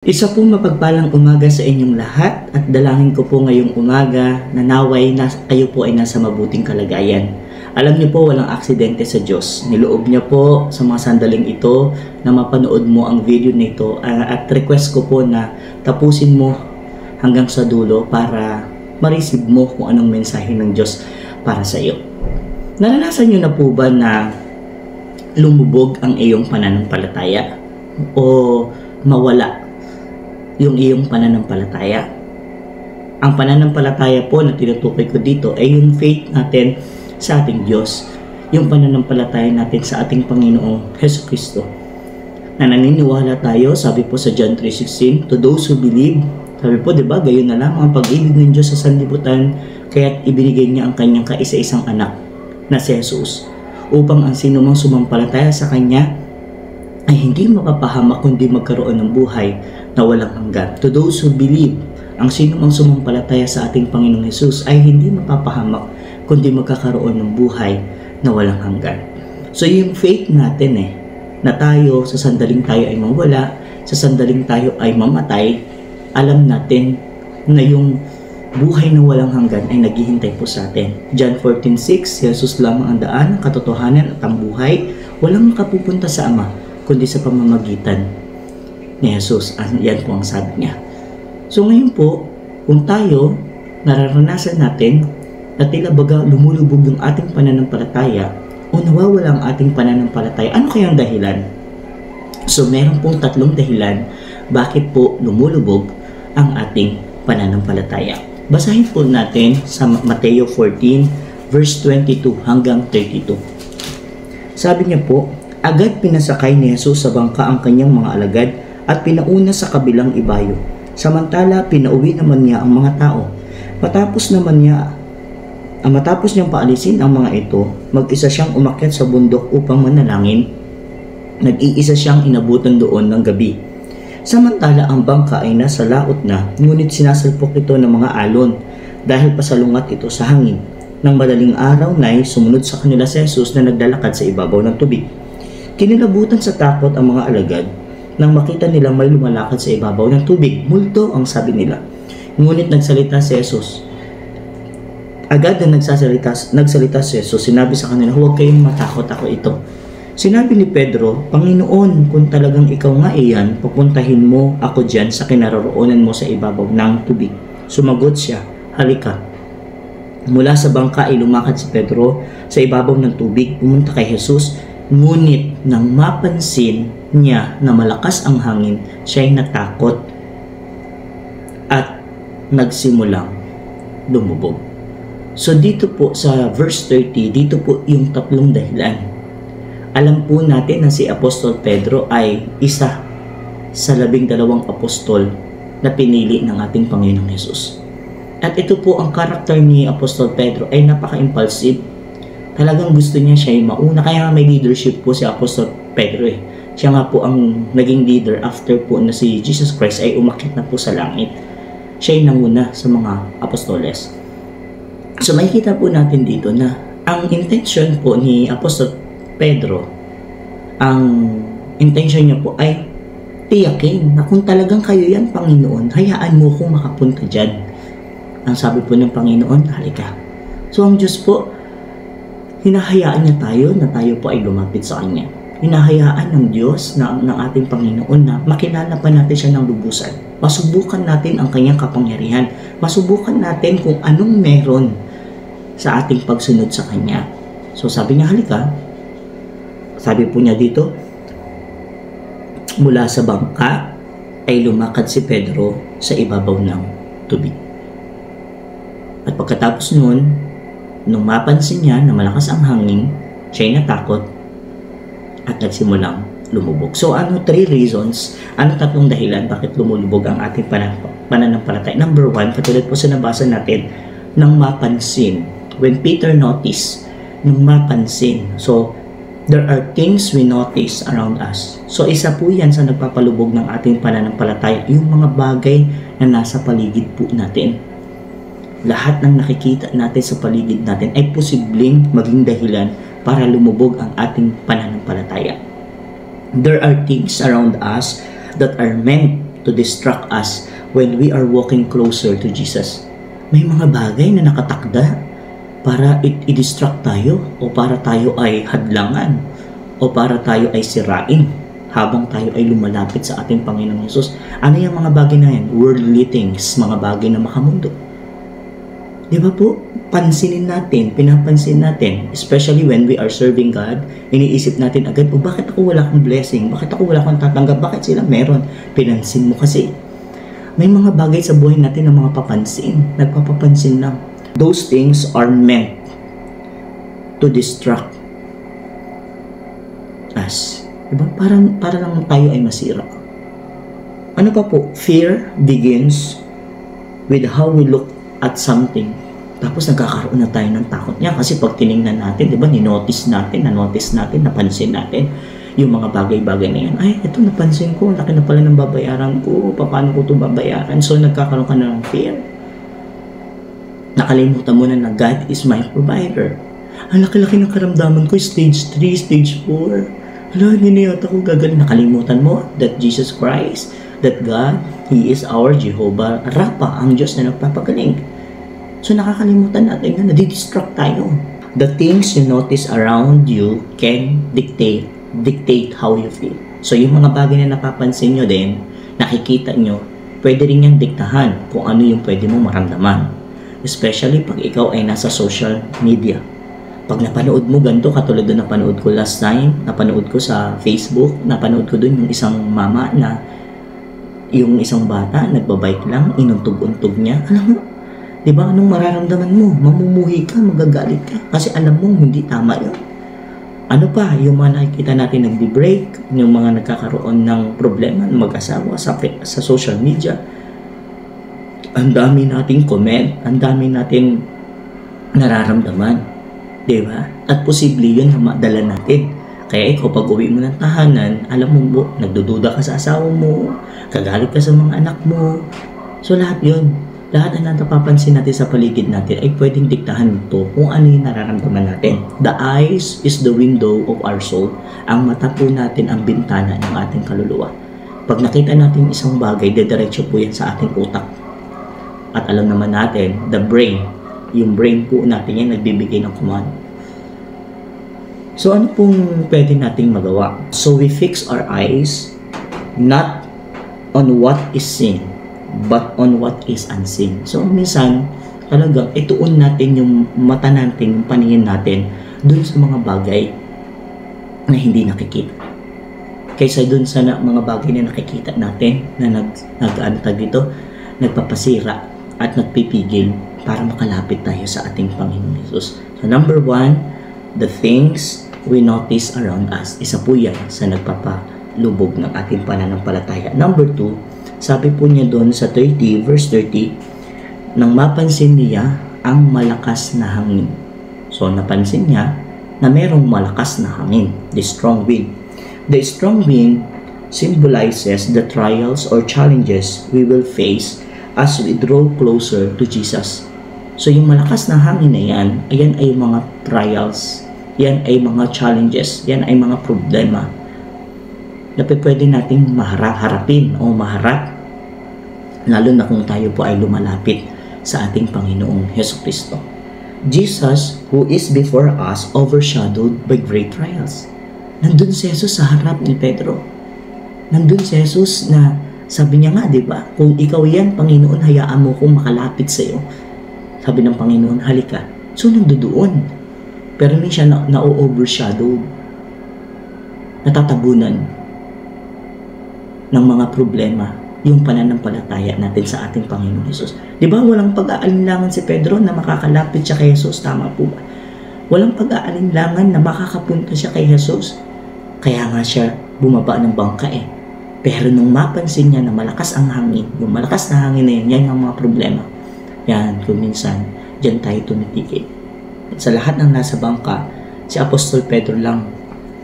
Isa pong mapagpalang umaga sa inyong lahat at dalangin ko po ngayong umaga na naway kayo po ay nasa mabuting kalagayan. Alam niyo po walang aksidente sa Diyos. Niloob niya po sa mga sandaling ito na mapanood mo ang video nito at request ko po na tapusin mo hanggang sa dulo para ma-receive mo kung anong mensahe ng Diyos para sa iyo. Naranasan niyo na po ba na lumubog ang iyong pananampalataya o mawala yung iyong pananampalataya? Ang pananampalataya po na tinutukoy ko dito ay yung faith natin sa ating Diyos, yung pananampalataya natin sa ating Panginoong Jesucristo, na naniniwala tayo, sabi po sa John 3:16, to those who believe, sabi po diba, gayon na lang ang pag-ibig ng Diyos sa sanlibutan, kaya't ibinigay niya ang kanyang kaisa-isang anak na si Jesus, upang ang sinumang sumampalataya sa kanya ay hindi mapapahamak kundi magkaroon ng buhay na walang hanggan. To those who believe, ang sinumang sumampalataya sa ating Panginoong Jesus ay hindi mapapahamak kundi magkakaroon ng buhay na walang hanggan. So yung faith natin na tayo sa sandaling tayo ay mawala, sa sandaling tayo ay mamatay, alam natin na yung buhay na walang hanggan ay naghihintay po sa atin. John 14:6, Jesus lamang ang daan, ang katotohanan at ang buhay, walang makapupunta sa Ama kundi sa pamamagitan ni Jesus. Yan po ang sabi niya. So ngayon po, kung tayo nararanasan natin na tila baga lumulubog yung ating pananampalataya o nawawala ang ating pananampalataya, ano kayang dahilan? So meron pong tatlong dahilan bakit po lumulubog ang ating pananampalataya. Basahin po natin sa Mateo 14 verse 22 hanggang 32. Sabi niya po, agad pinasakay ni Jesus sa bangka ang kanyang mga alagad at pinauna sa kabilang ibayo. Samantala, pinauwi naman niya ang mga tao. Matapos niyang paalisin ang mga ito, mag-isa siyang umakyat sa bundok upang manalangin. Nag-iisa siyang inabutan doon ng gabi. Samantala, ang bangka ay nasa laot na, ngunit sinasalpok ito ng mga alon dahil pasalungat ito sa hangin. Nang madaling araw na'y sumunod sa kanila si Jesus na naglalakad sa ibabaw ng tubig. Kinilabutan sa takot ang mga alagad nang makita nilang may lumalakad sa ibabaw ng tubig. Multo ang sabi nila. Ngunit nagsalita si Jesus. Agad na nagsalita si Jesus, sinabi sa kanila, huwag kayong matakot, ako ito. Sinabi ni Pedro, Panginoon, kung talagang ikaw nga iyan, pupuntahin mo ako dyan sa kinaroroonan mo sa ibabaw ng tubig. Sumagot siya, halika. Mula sa bangka ay lumakad si Pedro sa ibabaw ng tubig, pumunta kay Jesus. Ngunit nang mapansin niya na malakas ang hangin, siya ay natakot at nagsimulang lumubog. So dito po sa verse 30, dito po yung tatlong dahilan. Alam po natin na si Apostol Pedro ay isa sa 12 apostol na pinili ng ating Panginoong Jesus. At ito po ang karakter ni Apostol Pedro ay napaka-impulsive. Talagang gusto niya siya ay mauna. Kaya may leadership po si Apostol Pedro Siya nga po ang naging leader after po na si Jesus Christ ay umakyat na po sa langit. Siya ay nanguna sa mga apostoles. So makikita po natin dito na ang intention po ni Apostol Pedro, ang intention niya po ay tiyakin na kung talagang kayo yan, Panginoon, hayaan mo kung makapunta dyan. Ang sabi po ng Panginoon, halika. So ang Diyos po, hinahayaan niya tayo na tayo po ay lumapit sa Kanya. Hinahayaan ng Diyos ng ating Panginoon na makilala pa natin siya ng lubusan. Masubukan natin ang Kanyang kapangyarihan. Masubukan natin kung anong meron sa ating pagsunod sa Kanya. So sabi niya, halika. Sabi po niya dito, mula sa bangka ay lumakad si Pedro sa ibabaw ng tubig. At pagkatapos noon, nung mapansin niya na malakas ang hangin, siya ay natakot at nagsimulang lumubog. So tatlong dahilan bakit lumulubog ang ating pananampalataya. Number 1, katulad po sa nabasa natin, nang mapansin. When Peter noticed, nung mapansin. So, there are things we notice around us. So, isa po yan sa nagpapalubog ng ating pananampalataya, yung mga bagay na nasa paligid po natin. Lahat ng nakikita natin sa paligid natin ay posibleng maging dahilan para lumubog ang ating pananampalataya. There are things around us that are meant to distract us when we are walking closer to Jesus. May mga bagay na nakatakda para i-distract tayo o para tayo ay hadlangan o para tayo ay sirain habang tayo ay lumalapit sa ating Panginoong Hesus. Ano yung mga bagay na yan? Worldly things, mga bagay na makamundo. Di ba po? Pansinin natin, pinapansin natin, especially when we are serving God, iniisip natin agad, bakit ako wala akong blessing? Bakit ako wala akong tatanggap? Bakit sila meron? Pinansin mo kasi. May mga bagay sa buhay natin na mga papansin, nagpapapansin lang. Those things are meant to distract us. Diba? Para lang tayo ay masira. Ano pa po? Fear begins with how we look at something. Tapos nagkakaroon na tayo ng takot niya kasi pag tiningnan natin, di ba, nanotice natin, napansin natin yung mga bagay-bagay na yan. Ay, ito napansin ko, laki na pala ng babayaran ko, paano ko ito babayaran? So nagkakaroon ka na ng fear. Nakalimutan mo na God is my provider. Ang laki-laki ng karamdaman ko, stage 3, stage 4. Hala, hindi na yata ko gagaling. Nakalimutan mo that Jesus Christ, that God, He is our Jehovah Rapha, ang Diyos na nagpapagaling. So nakakalimutan natin na nadidistract tayo. The things you notice around you can dictate how you feel. So yung mga bagay na napapansin nyo din, nakikita nyo, pwede rin yung diktahan kung ano yung pwede mong maramdaman. Especially pag ikaw ay nasa social media. Pag napanood mo ganito, katulad doon napanood ko last time, napanood ko sa Facebook, napanood ko doon yung isang mama na yung isang bata, nagbabike lang, inuntog-untog niya. Alam mo, diba, anong mararamdaman mo? Mamumuhi ka, magagalit ka. Kasi alam mo, hindi tama yun. Ano pa, yung mga nakikita natin nagbi-break, yung mga nagkakaroon ng problema ng mag-asawa sa social media. Ang dami nating comment, ang dami nating nararamdaman. Diba? At posible yun na madala natin. Kaya ikaw, pag uwi mo ng tahanan, alam mo, nagdududa ka sa asawa mo, kagalit ka sa mga anak mo. So lahat yun. Lahat na napapansin natin sa paligid natin ay pwedeng diktahan ito kung ano yung nararamdaman natin. The eyes is the window of our soul. Ang mata po natin ang bintana ng ating kaluluwa. Pag nakita natin isang bagay, dediretso po yan sa ating utak. At alam naman natin, the brain, yung brain po natin yan nagbibigay ng command. So ano pong pwede nating magawa? So we fix our eyes not on what is seen, but on what is unseen. So minsan talagang ituon natin yung mata natin, yung paningin natin dun sa mga bagay na hindi nakikita kaysa dun sa mga bagay na nakikita natin na nagpapasira at nagpipigil para makalapit tayo sa ating Panginoon Jesus. So number 1, the things we notice around us. Isa po yan sa nagpapalubog ng ating pananampalataya. Number 2, sabi po niya doon sa 30, verse 30, nang mapansin niya ang malakas na hangin. So, napansin niya na merong malakas na hangin, the strong wind. The strong wind symbolizes the trials or challenges we will face as we draw closer to Jesus. So, yung malakas na hangin na yan, ayan ay mga trials, yan ay mga challenges, yan ay mga problema na pwede nating harapin o maharap, lalo na kung tayo po ay lumalapit sa ating Panginoong Hesukristo. Jesus, who is before us, overshadowed by great trials. Nandun si Jesus sa harap ni Pedro. Nandun si Jesus na sabi niya nga, di ba? Kung ikaw yan, Panginoon, hayaan mo kong makalapit sa iyo. Sabi ng Panginoon, halika. So, nandoon. Pero hindi siya na-overshadowed. Natatabunan ng mga problema yung pananampalataya natin sa ating Panginoon Jesus. Di ba walang pag-aalinlangan si Pedro na makakalapit siya kay Jesus? Tama po ba? Walang pag-aalinlangan na makakapunta siya kay Jesus. Kaya nga siya bumaba ng bangka eh. Pero nung mapansin niya na malakas ang hangin, yung malakas na hangin na yun, yan ang mga problema. Yan, kung minsan, dyan tayo tumitigil. At sa lahat ng nasa bangka, si Apostol Pedro lang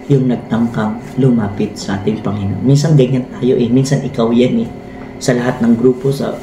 yung nagtangkang lumapit sa ating Panginoon. Minsan ganyan tayo eh. Minsan ikaw yan eh. Sa lahat ng grupo, sa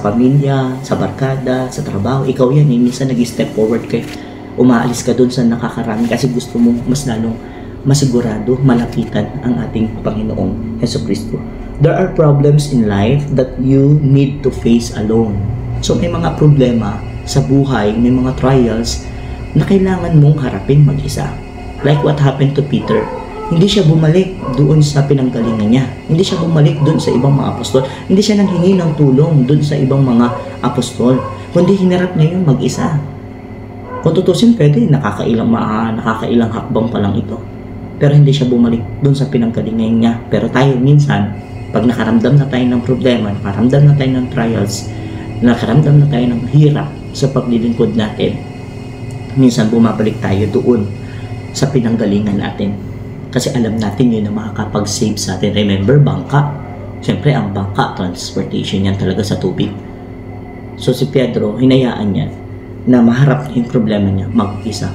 pamilya, sa barkada, sa trabaho, ikaw yan eh. Minsan nag-step forward kayo. Umaalis ka dun sa nakakarami kasi gusto mo mas lalong masigurado, malapitan ang ating Panginoong Hesukristo. There are problems in life that you need to face alone. So may mga problema sa buhay, may mga trials na kailangan mong harapin mag-isa. Like what happened to Peter. Hindi siya bumalik doon sa pinanggalingan niya. Hindi siya bumalik doon sa ibang mga apostol. Hindi siya nanghingi ng tulong doon sa ibang mga apostol. Kundi hinarap niya yun mag-isa. Kung tutusin, pwede, nakakailang hakbang pa lang ito. Pero hindi siya bumalik doon sa pinanggalingan niya. Pero tayo minsan, pag nakaramdam na tayo ng problema, nakaramdam na tayo ng trials, nakaramdam na tayo ng hirap sa paglilingkod natin, minsan bumabalik tayo doon sa pinanggalingan natin. Kasi alam natin yun na makakapag-save sa atin. Remember, bangka. Siyempre, ang bangka, transportation yan talaga sa tubig. So si Pedro, hinayaan niya na maharap yung problema niya mag-isa.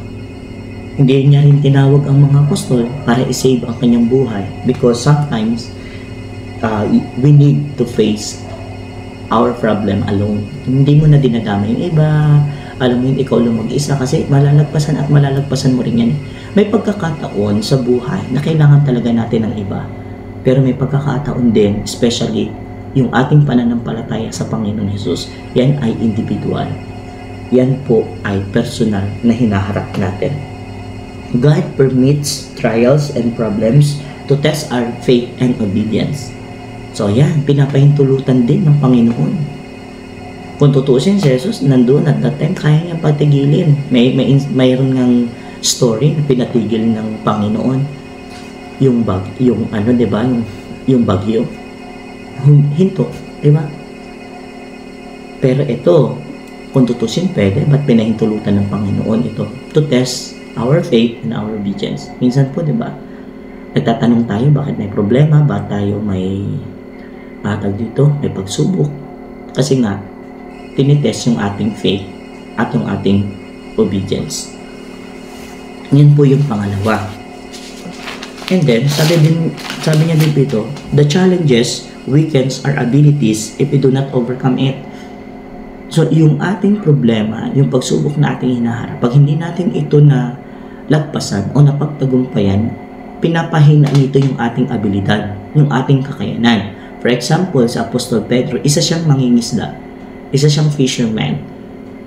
Hindi niya rin tinawag ang mga apostol para i-save ang kanyang buhay. Because sometimes, we need to face our problem alone. Hindi mo na dinadama yung iba. Alam mo yun, ikaw lang mag-isa kasi malalagpasan at malalagpasan mo rin yan. May pagkakataon sa buhay na kailangan talaga natin ng iba. Pero may pagkakataon din, especially yung ating pananampalataya sa Panginoon Jesus, yan ay individual. Yan po ay personal na hinaharap natin. God permits trials and problems to test our faith and obedience. So yan, pinapahintulutan din ng Panginoon. Kung tutusin si Jesus, nandun at that time, kaya niyang patigilin. Mayroon ngang story na pinatigil ng Panginoon. Yung bagyo. Hinto, di ba? Pero ito, kung tutusin, pwede, ba't pinahintulutan ng Panginoon ito? To test our faith and our obedience. Minsan po, di ba? Nagtatanong tayo, bakit may problema? Bakit tayo may may pagsubok? Kasi nga, tinitest yung ating faith at yung ating obedience. Yan po yung pangalawa. And then, sabi niya dito, the challenges weakens our abilities if we do not overcome it. So, yung ating problema, yung pagsubok na ating hinaharap, pag hindi natin ito na lagpasan o napagtagumpayan, pinapahina nito yung ating abilidad, yung ating kakayanan. For example, sa Apostol Pedro, isa siyang mangingisda, isa siyang fisherman.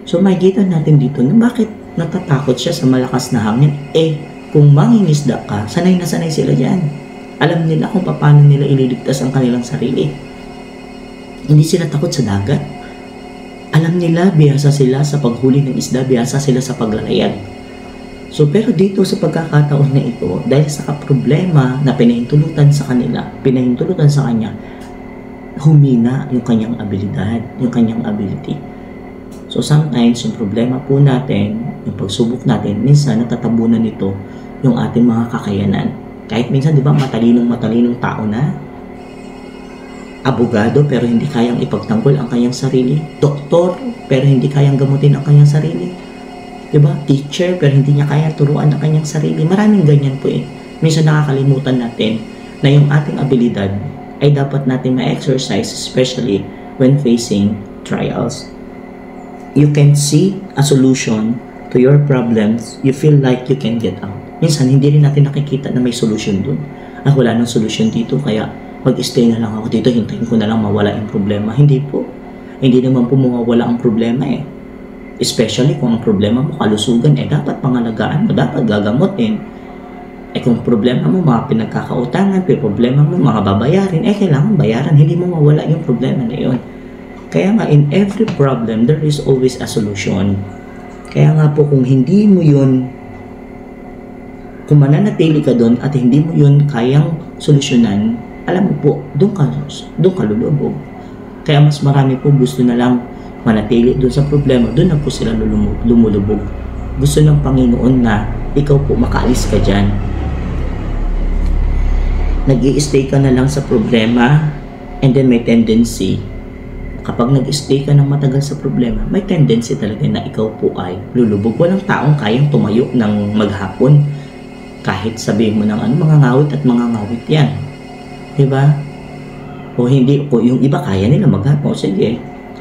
So, makikita natin dito na bakit natatakot siya sa malakas na hangin. Kung mangingisda ka, sanay na sanay sila dyan. Alam nila kung paano nila ililigtas ang kanilang sarili. Hindi sila takot sa dagat. Alam nila, biyasa sila sa paghuli ng isda, biyasa sila sa paglalayag. So, pero dito sa pagkakataon na ito, dahil sa problema na pinahintulutan sa kanya, humina yung kanyang abilidad, yung kanyang ability. So, sometimes, yung problema po natin, yung pagsubok natin, minsan natatabunan nito yung ating mga kakayanan. Kahit minsan, di ba, matalinong tao na, abogado pero hindi kayang ipagtanggol ang kanyang sarili, doktor pero hindi kayang gamutin ang kanyang sarili, di ba, teacher pero hindi niya kayang turuan ang kanyang sarili. Maraming ganyan po Minsan nakakalimutan natin na yung ating abilidad ay dapat natin ma-exercise, especially when facing trials. You can see a solution to your problems, you feel like you can get out. Minsan, hindi rin natin nakikita na may solution dun. Wala nang solution dito, kaya mag-stay na lang ako dito, hintayin ko na lang mawala yung problema. Hindi po. Hindi naman po mawawala ang problema Especially kung ang problema mo kalusugan, dapat pangalagaan mo, dapat gagamutin. Kung problema mo, mga pinagkakautangan, problema mo, mga babayarin, kailangan bayaran, hindi mo mawala yung problema na yun. Kaya nga, in every problem, there is always a solution. Kaya nga po, kung hindi mo yun, kung mananatili ka doon at hindi mo yun kayang solusyonan, alam mo po, doon ka lulubog. Kaya mas marami po gusto na lang manatili doon sa problema, doon na po sila lumulubog. Gusto ng Panginoon na ikaw po makaalis ka dyan. Nag-i-stay ka na lang sa problema, and then may tendency, kapag nag-stay ka ng matagal sa problema, may tendency talaga na ikaw po ay lulubog. Walang taong kayang tumayo ng maghapon. Kahit sabihin mo ng mga ngawit at mga ngawit yan. Diba? O hindi, o yung iba kaya nila maghapon. Sige,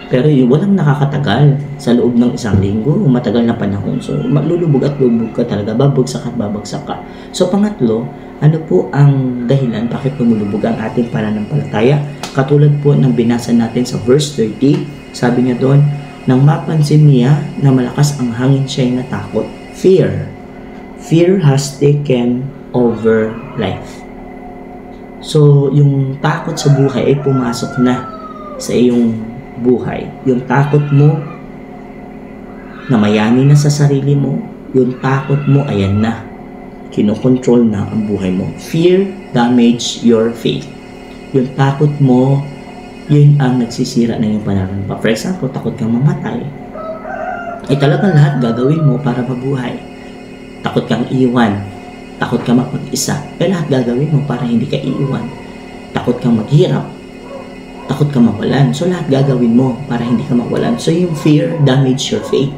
Pero walang nakakatagal sa loob ng isang linggo, matagal na panahon. So, lulubog at lubog ka talaga, babagsak at babagsak ka. So, pangatlo, ano po ang dahilan bakit lumulubog ang ating pananampalataya? Katulad po ng binasa natin sa verse 30, sabi niya doon, nang mapansin niya na malakas ang hangin, siya'y natakot. Fear. Fear has taken over life. So, yung takot sa buhay ay pumasok na sa iyong buhay. Yung takot mo na mayani na sa sarili mo, yung takot mo, ayan na. Kinokontrol na ang buhay mo. Fear damage your faith. Yung takot mo, yun ang nagsisira ng iyong pananampalataya. For example, takot kang mamatay. Ay talagang lahat gagawin mo para mabuhay. Takot kang iwan. Takot kang mapag-isa. Ay lahat gagawin mo para hindi ka iiwan. Takot kang maghirap. Takot ka mawalan. So, lahat gagawin mo para hindi ka mawalan. So, yung fear damage your faith.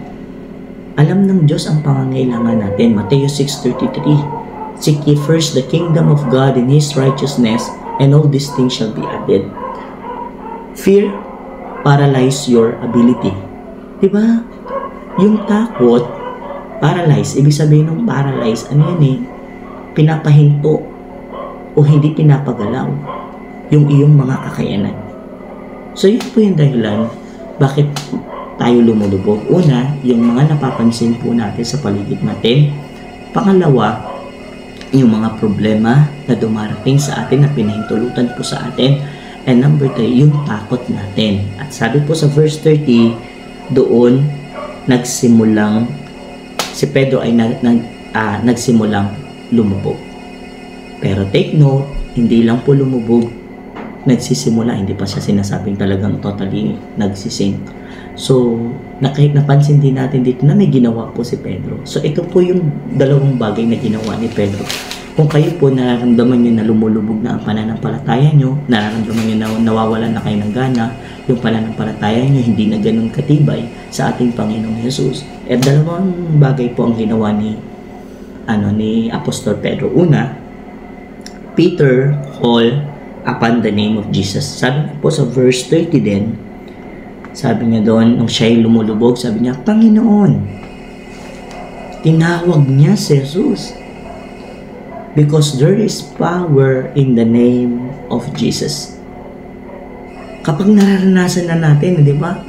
Alam ng Diyos ang pangangailangan natin. Matthew 6:33. Seek ye first the kingdom of God and His righteousness, and all these things shall be added. Fear paralyze your ability. Diba? Yung takot, paralyze. Ibig sabihin ng paralyze, ano yan eh? Pinapahinto o hindi pinapagalaw yung iyong mga kakayanan. So, yun po yung dahilan bakit tayo lumulubog. Una, yung mga napapansin po natin sa paligid natin. Pangalawa, yung mga problema na dumarating sa atin na pinahintulutan po sa atin. And number 3, yung takot natin. At sabi po sa verse 30, doon nagsimulang, si Pedro ay nagsimulang lumubog. Pero take note, hindi lang po lumubog, nagsisimula, hindi pa siya sinasabing talagang totally nagsising. So, napansin din natin dito na may ginawa po si Pedro. So, ito po yung dalawang bagay na ginawa ni Pedro. Kung kayo po nararamdaman nyo na lumulubog na ang pananampalataya nyo, nararamdaman nyo na nawawalan na kayo ng gana, yung pananampalataya nyo hindi na ganun katibay sa ating Panginoong Jesus. At dalawang bagay po ang ginawa ni Apostol Pedro. Una, Peter called upon the name of Jesus. Sabi niya po sa verse 30 din, sabi niya doon, nung siya'y lumulubog, sabi niya, Panginoon. Tinawag niya si Jesus. Because there is power in the name of Jesus. Kapag nararanasan na natin, di ba?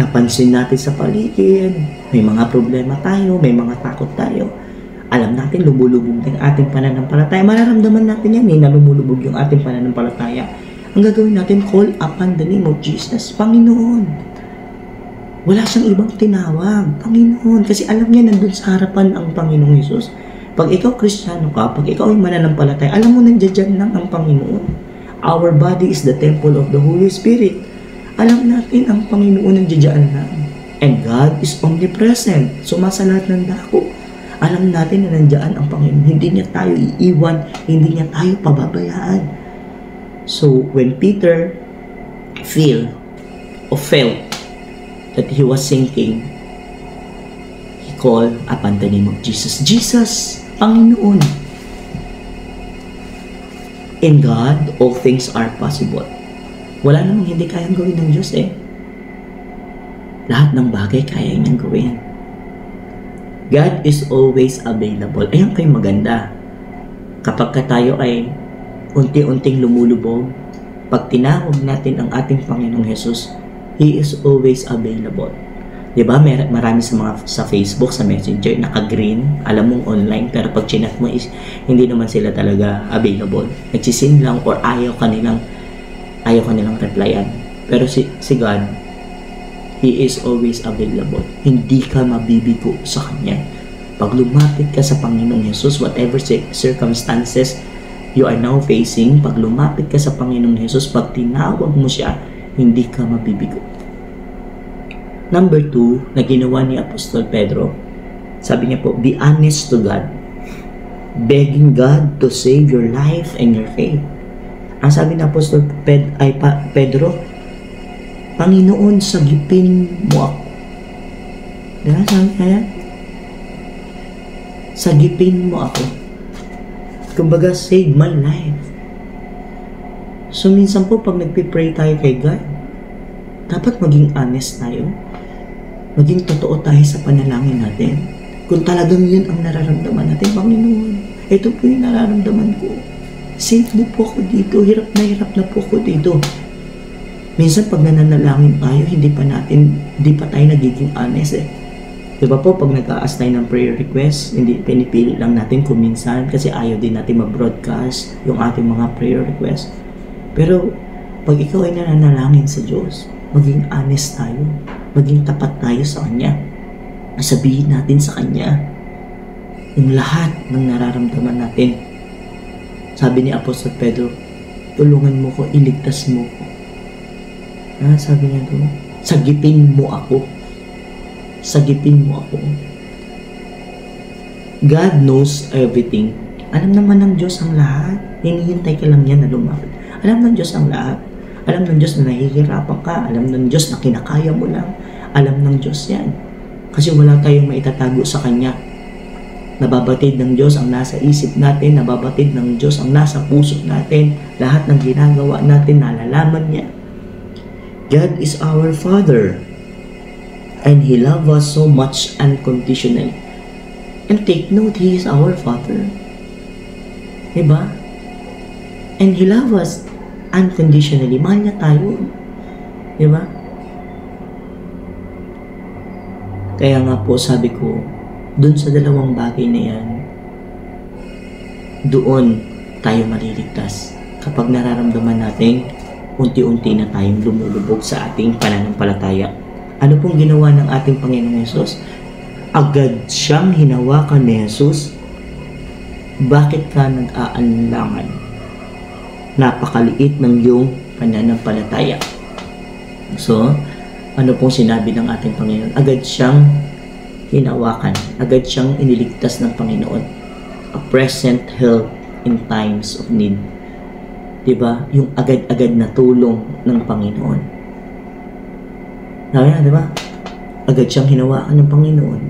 Napansin natin sa paligid, may mga problema tayo, may mga takot tayo. Alam natin, lumulubog ng ating pananampalataya. Mararamdaman natin yan na lumulubog yung ating pananampalataya. Ang gagawin natin, call upon the name of Jesus. Panginoon. Wala siyang ibang tinawag. Panginoon. Kasi alam niya nandun sa harapan ang Panginoong Jesus. Pag ikaw Kristiyano ka, pag ikaw ay mananampalataya, alam mo nandiyan lang ang Panginoon. Our body is the temple of the Holy Spirit. Alam natin ang Panginoon nandiyan lang. And God is omnipresent. Sumasa lahat ng dako. Alam natin na nandiyan ang Panginoon. Hindi niya tayo iiwan. Hindi niya tayo pababayaan. So, when Peter felt that he was sinking, he called upon the name of Jesus. Jesus, Panginoon. In God, all things are possible. Wala namang hindi kayang gawin ng Diyos eh. Lahat ng bagay kaya niyang gawin. God is always available. Ayan kayo maganda. Kapag tayo ay unti-unting lumulubog, pag tinawag natin ang ating Panginoong Jesus, He is always available. Diba? Marami sa Facebook, sa Messenger, naka-green, alam mong online, pero pag chinat mo is, hindi naman sila talaga available. Nagsisin lang or ayaw kanilang replyan. Pero si God, He is always available. Hindi ka mabibigo sa Kanya. Pag lumapit ka sa Panginoong Jesus, whatever circumstances you are now facing, pag lumapit ka sa Panginoong Jesus, pag tinawag mo siya, hindi ka mabibigo. Number 2, na ginawa ni Apostol Pedro, sabi niya po, be honest to God. Begging God to save your life and your faith. Ang sabi ni Apostol Pedro, Panginoon, sagipin mo ako. Diba? Sabi kaya? Sagipin mo ako. Kumbaga, save my life. So, minsan po, pag nagpipray tayo kay God, Dapat maging honest tayo. Maging totoo tayo sa panalangin natin. Kung talagang yun ang nararamdaman natin, Panginoon, ito po yung nararamdaman ko. Save mo po ako dito. Hirap na po ako dito. Minsan pag nananalangin tayo, hindi pa tayo nagiging honest eh. Diba po, pag nag-a-ask tayo ng prayer request, hindi pinipili lang natin kung minsan kasi ayaw din natin ma-broadcast yung ating mga prayer request. Pero, pag ikaw ay nananalangin sa Diyos, maging honest tayo. Maging tapat tayo sa Kanya. Sabihin natin sa Kanya yung lahat ng nararamdaman natin. Sabi ni Apostol Pedro, tulungan mo ko, iligtas mo ko. Sabi niya doon, sagipin mo ako. Sagipin mo ako. God knows everything. Alam naman ng Diyos ang lahat. Hinihintay ka lang yan na lumapit. Alam ng Diyos ang lahat. Alam ng Diyos na nahihirapan ka. Alam ng Diyos na kinakaya mo lang. Alam ng Diyos yan. Kasi wala tayong maitatago sa Kanya. Nababatid ng Diyos ang nasa isip natin. Nababatid ng Diyos ang nasa puso natin. Lahat ng ginagawa natin, nalalaman niya. God is our Father. And He loves us so much unconditionally. And take note, He is our Father. Diba? And He loves us unconditionally. Mahal niya tayo. Diba? Kaya nga po sabi ko, dun sa dalawang bagay na yan, doon tayo maliligtas. Kapag nararamdaman natin, unti-unti na tayong lumulubog sa ating pananampalataya. Ano pong ginawa ng ating Panginoong Yesus? Agad siyang hinawakan ni Jesus. Bakit ka nag-aalinlangan? Napakaliit ng iyong pananampalataya. So, ano pong sinabi ng ating Panginoon? Agad siyang hinawakan. Agad siyang iniligtas ng Panginoon. A present help in times of need. Diba? Yung agad-agad na tulong ng Panginoon. Diba? Agad siyang hinawakan ng Panginoon.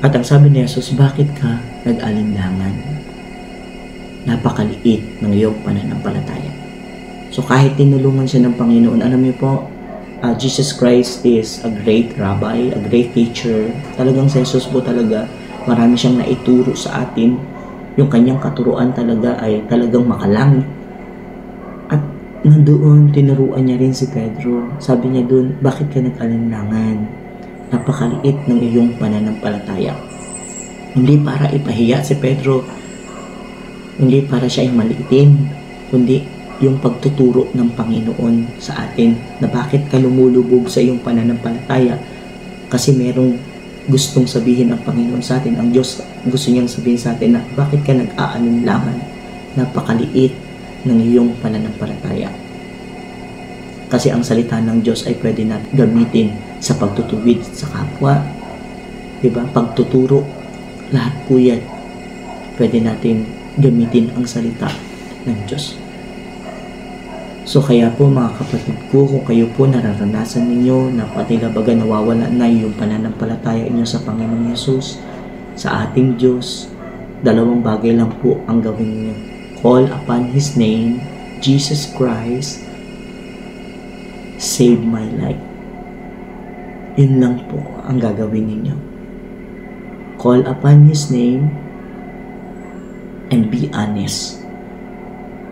At ang sabi ni Jesus, bakit ka nag-alinlangan? Napakaliit ng iyong pananampalataya. So kahit tinulungan siya ng Panginoon, alam niyo po, Jesus Christ is a great rabbi, a great teacher. Talagang si Jesus po talaga, marami siyang naituro sa atin. Yung kanyang katuruan talaga ay talagang makalangit. At nandoon, tinuruan niya rin si Pedro. Sabi niya doon, bakit ka nag-alinlangan? Napakaliit ng iyong pananampalataya. Hindi para ipahiya si Pedro, hindi para siya ay maliitin, kundi yung pagtuturo ng Panginoon sa atin na bakit ka lumulubog sa iyong pananampalataya. Kasi merong gustong sabihin ang Panginoon sa atin. Ang Diyos gusto niyang sabihin sa atin na bakit ka nag-aalinlangan? Napakaliit ng iyong pananampalataya. Kasi ang salita ng Diyos ay pwede na gamitin sa pagtutuwid sa kapwa. Diba? Pagtuturo. Lahat po yan. Pwede natin gamitin ang salita ng Diyos. So kaya po mga kapatid ko, kung kayo po nararanasan ninyo na patila baga nawawala na yung pananampalataya inyo sa Panginoong Yesus, sa ating Diyos, dalawang bagay lang po ang gawin niyo. Call upon His name, Jesus Christ, save my life. Yun lang po ang gagawin ninyo. Call upon His name and be honest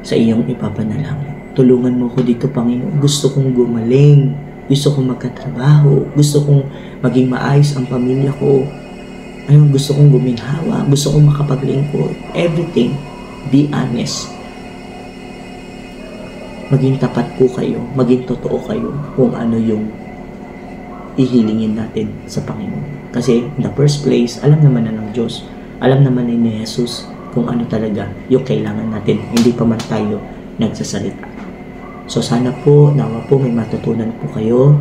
sa iyong ipapanalangin. Tulungan mo ko dito, Panginoon. Gusto kong gumaling. Gusto kong magkatrabaho. Gusto kong maging maayos ang pamilya ko. Ayun, gusto kong guminhawa. Gusto kong makapaglingkod. Everything. Be honest. Maging tapat po kayo. Maging totoo kayo kung ano yung ihilingin natin sa Panginoon. Kasi in the first place, alam naman na ng Diyos. Alam naman ni Jesus kung ano talaga yung kailangan natin. Hindi pa man tayo nagsasalita. So sana po, nawa po may matutunan po kayo.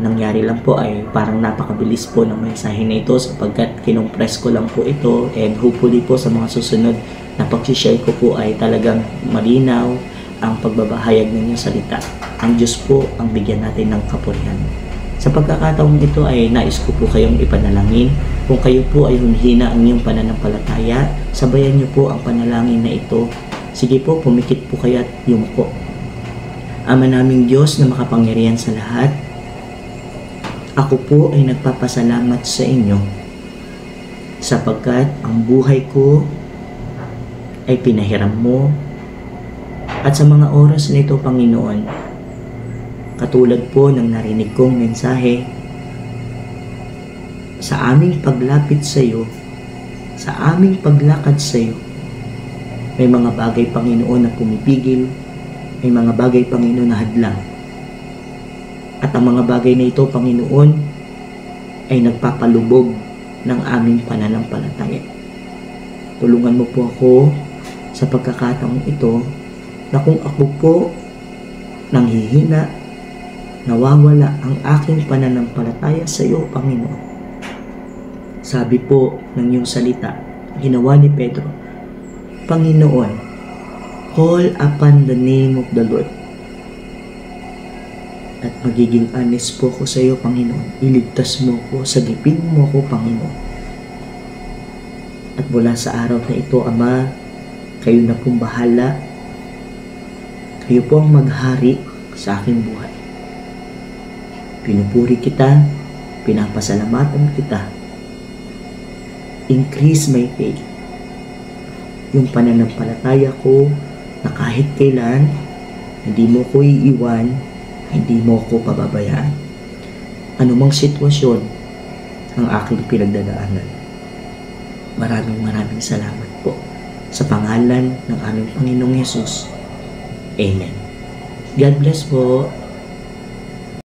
Nangyari lang po ay parang napakabilis po ng mensahe na ito sapagkat kinumpress ko lang po ito, and hopefully po sa mga susunod na pag-share ko po ay talagang malinaw ang pagbabahayag ng inyong salita. Ang Diyos po ang bigyan natin ng kapurihan. Sa pagkakataong ito ay nais ko po kayong ipanalangin. Kung kayo po ay humihina ang inyong pananampalataya, sabayan niyo po ang panalangin na ito. Sige po, pumikit po kayo at yumuko. Ama naming Diyos na makapangyarihan sa lahat, ako po ay nagpapasalamat sa inyo sapagkat ang buhay ko ay pinahiram mo at sa mga oras na ito, Panginoon, katulad po ng narinig kong mensahe, sa aming paglapit sa iyo, sa aming paglakad sa iyo, may mga bagay, Panginoon, na pumipigil, may mga bagay, Panginoon, na hadlang. At ang mga bagay na ito, Panginoon, ay nagpapalubog ng aming pananampalataya. Tulungan mo po ako sa pagkakataong ito na kung ako po nanghihina, nawawala ang aking pananampalataya sa iyo, Panginoon. Sabi po ng iyong salita, ginawa ni Pedro, Panginoon, call upon the name of the Lord. At magiging honest po ko sa iyo, Panginoon. Iligtas mo ko, sagipin mo ko, Panginoon. At mula sa araw na ito, Ama, kayo na pong bahala. Kayo po ang maghari sa aking buhay. Pinupuri kita, pinapasalamatan kita. Increase my faith. Yung pananampalataya ko na kahit kailan, hindi mo ko iiwan, hindi mo ko pababayaan. Anumang sitwasyon ang aking pinagdadaanan. Maraming salamat po sa pangalan ng aming Panginoong Yesus. Amen. God bless po.